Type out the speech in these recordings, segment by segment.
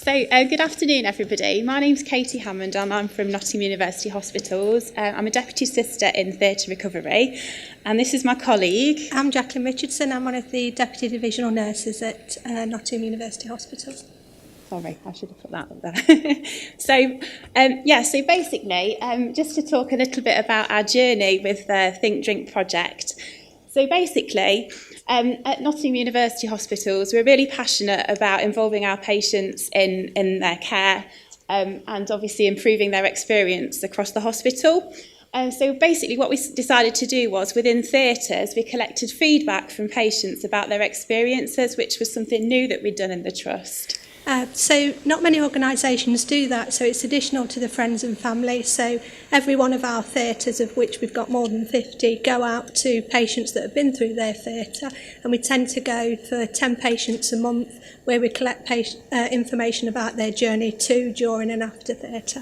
Good afternoon, everybody. My name's Katie Hammond and I'm from Nottingham University Hospitals. I'm a Deputy Sister in Theatre Recovery, and this is my colleague. I'm Jacqueline Richardson. I'm one of the Deputy Divisional Nurses at Nottingham University Hospitals. Sorry, I should have put that up there. So basically, just to talk a little bit about our journey with the Think Drink project. So basically, at Nottingham University Hospitals, we're really passionate about involving our patients in their care and obviously improving their experience across the hospital. So basically what we decided to do was, within theatres, we collected feedback from patients about their experiences, which was something new that we'd done in the Trust. So not many organisations do that, so it's additional to the friends and family. So every one of our theatres, of which we've got more than 50, go out to patients that have been through their theatre, and we tend to go for 10 patients a month, where we collect information about their journey to, during and after theatre.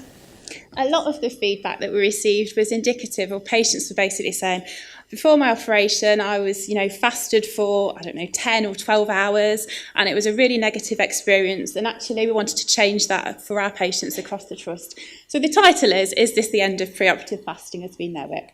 A lot of the feedback that we received was indicative of patients were basically saying, before my operation, I was, fasted for, 10 or 12 hours, and it was a really negative experience. And actually, we wanted to change that for our patients across the Trust. So the title is this the end of preoperative fasting as we know it?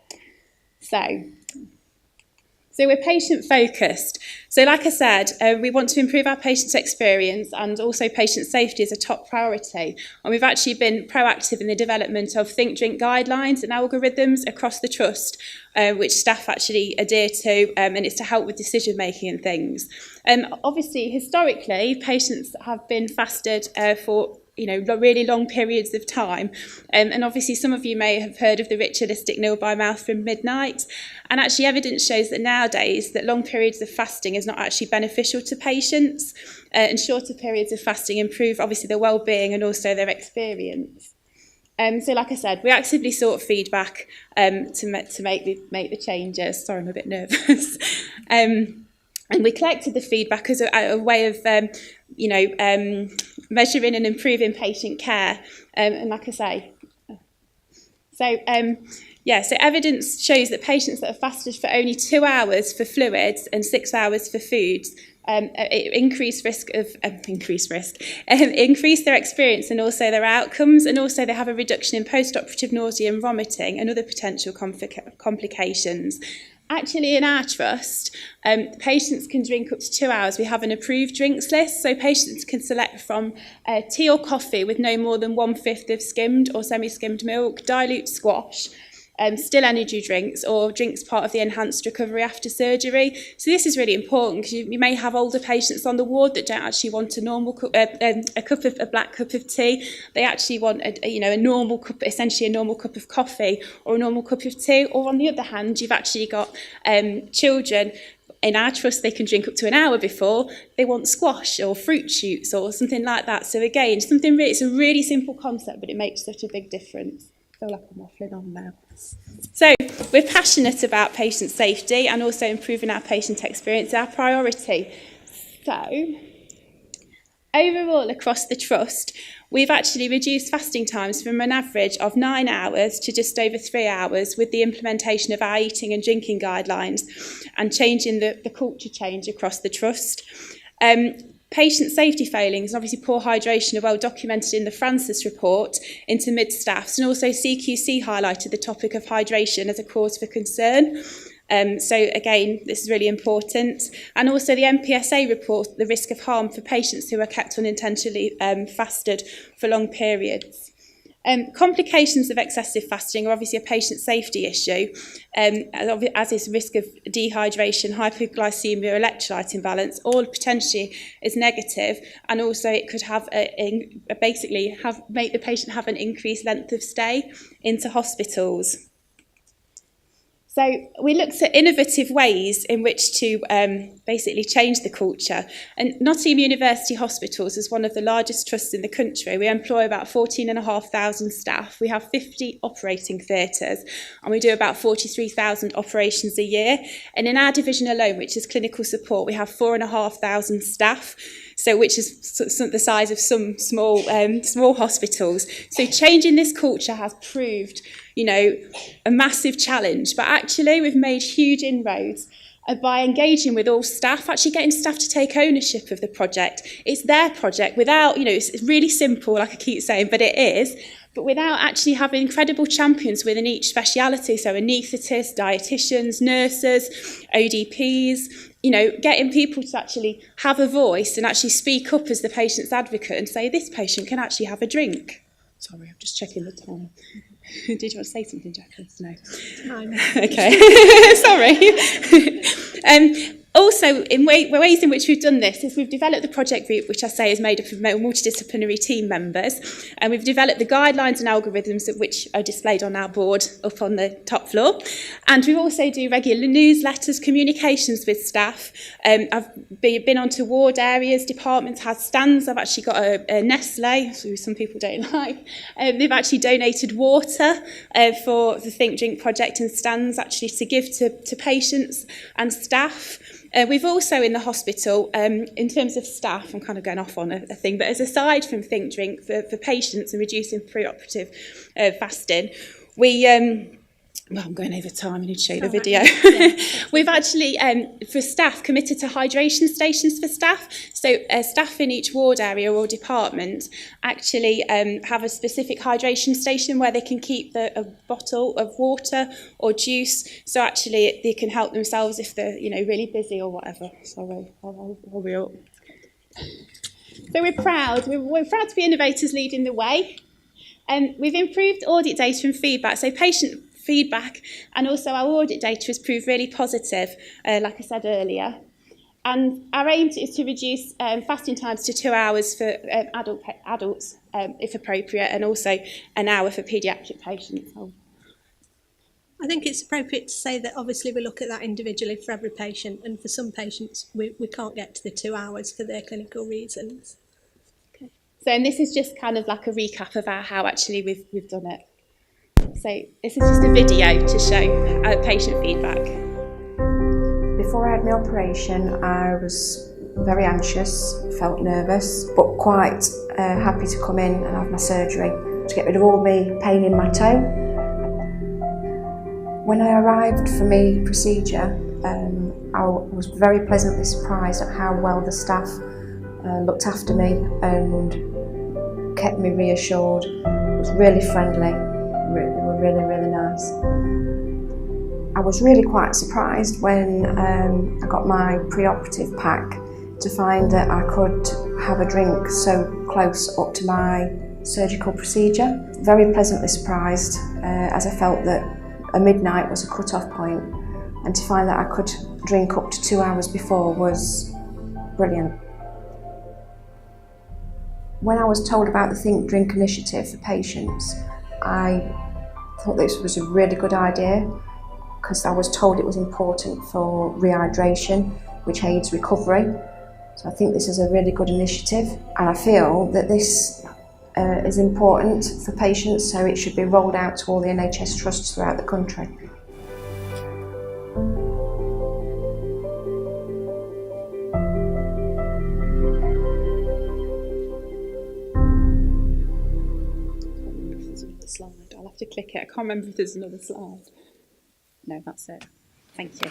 So we're patient-focused. So like I said, we want to improve our patient's experience, and also patient safety is a top priority. And we've actually been proactive in the development of Think Drink guidelines and algorithms across the Trust, which staff actually adhere to, and it's to help with decision-making and things. Obviously, historically, patients have been fasted for really long periods of time. And obviously some of you may have heard of the ritualistic nil by mouth from midnight. And actually evidence shows that nowadays that long periods of fasting is not actually beneficial to patients, and shorter periods of fasting improve obviously their well-being and also their experience. So like I said, we actively sought feedback to make the changes. Sorry, I'm a bit nervous. And we collected the feedback as a way of, measuring and improving patient care. And like I say, so evidence shows that patients that have fasted for only 2 hours for fluids and 6 hours for foods increase their experience and also their outcomes, and also they have a reduction in post-operative nausea and vomiting and other potential complications. Actually, in our Trust, patients can drink up to 2 hours. We have an approved drinks list, so patients can select from tea or coffee with no more than 1/5 of skimmed or semi-skimmed milk, dilute squash, still energy drinks, or drinks part of the enhanced recovery after surgery. So this is really important, because you may have older patients on the ward that don't actually want a normal a black cup of tea. They actually want a normal cup, essentially a normal cup of coffee or a normal cup of tea. Or on the other hand, you've actually got children. In our Trust, they can drink up to an hour before. They want squash or fruit shoots or something like that. So again, it's a really simple concept, but it makes such a big difference. I feel like I'm waffling on now. So we're passionate about patient safety and also improving our patient experience, our priority. So overall across the Trust, we've actually reduced fasting times from an average of 9 hours to just over 3 hours with the implementation of our eating and drinking guidelines and changing the culture change across the Trust. Patient safety failings and obviously poor hydration are well documented in the Francis report into mid-staffs, and also CQC highlighted the topic of hydration as a cause for concern. So again, this is really important. And also the MPSA report the risk of harm for patients who are kept unintentionally fasted for long periods. Complications of excessive fasting are obviously a patient safety issue, as is risk of dehydration, hypoglycemia, electrolyte imbalance, all potentially is negative, and also it could have make the patient have an increased length of stay into hospitals. So we looked at innovative ways in which to basically change the culture. And Nottingham University Hospitals is one of the largest trusts in the country. We employ about 14,500 staff. We have 50 operating theatres, and we do about 43,000 operations a year. And in our division alone, which is clinical support, we have 4,500 staff. So which is the size of some small hospitals. So changing this culture has proved, a massive challenge. But actually, we've made huge inroads. by engaging with all staff, actually getting staff to take ownership of the project. It's their project without, it's really simple, like I keep saying, but it is, but without actually having incredible champions within each speciality, so anaesthetists, dietitians, nurses, ODPs, getting people to actually have a voice and actually speak up as the patient's advocate and say, this patient can actually have a drink. Sorry, I'm just checking the time. Did you want to say something, Jackie? No. Time. Okay, sorry. Also, in ways in which we've done this is we've developed the project group, which I say is made up of multidisciplinary team members, and we've developed the guidelines and algorithms of which are displayed on our board up on the top floor. And we also do regular newsletters, communications with staff. I've been onto ward areas, departments have stands. I've actually got a Nestle, who some people don't like. They've actually donated water for the Think Drink project and stands actually to give to patients and staff. We've also in the hospital, in terms of staff, I'm kind of going off on a thing, but as aside from Think Drink for patients and reducing preoperative fasting, we... well, I'm going over time, I need to show you the video. Yeah. We've actually, for staff, committed to hydration stations for staff. So staff in each ward area or department actually have a specific hydration station where they can keep a bottle of water or juice. So actually they can help themselves if they're, really busy or whatever. Sorry, I'll hurry up. So we're proud. We're proud to be innovators leading the way. We've improved audit data and feedback. So patient feedback and also our audit data has proved really positive, like I said earlier. And our aim is to reduce fasting times to 2 hours for adults, if appropriate, and also an hour for paediatric patients. I think it's appropriate to say that obviously we look at that individually for every patient, and for some patients we can't get to the 2 hours for their clinical reasons. Okay. So, and this is just kind of like a recap of how actually we've done it. So this is just a video to show patient feedback. Before I had my operation, I was very anxious, felt nervous, but quite happy to come in and have my surgery to get rid of all the pain in my toe. When I arrived for my procedure, I was very pleasantly surprised at how well the staff looked after me and kept me reassured. It was really friendly. They were really, really nice. I was really quite surprised when I got my pre-operative pack to find that I could have a drink so close up to my surgical procedure. Very pleasantly surprised as I felt that a midnight was a cut-off point, and to find that I could drink up to 2 hours before was brilliant. When I was told about the Think Drink initiative for patients, I thought this was a really good idea because I was told it was important for rehydration, which aids recovery. So I think this is a really good initiative, and I feel that this is important for patients, so it should be rolled out to all the NHS trusts throughout the country. Slide. I'll have to click it. I can't remember if there's another slide. No, that's it. Thank you.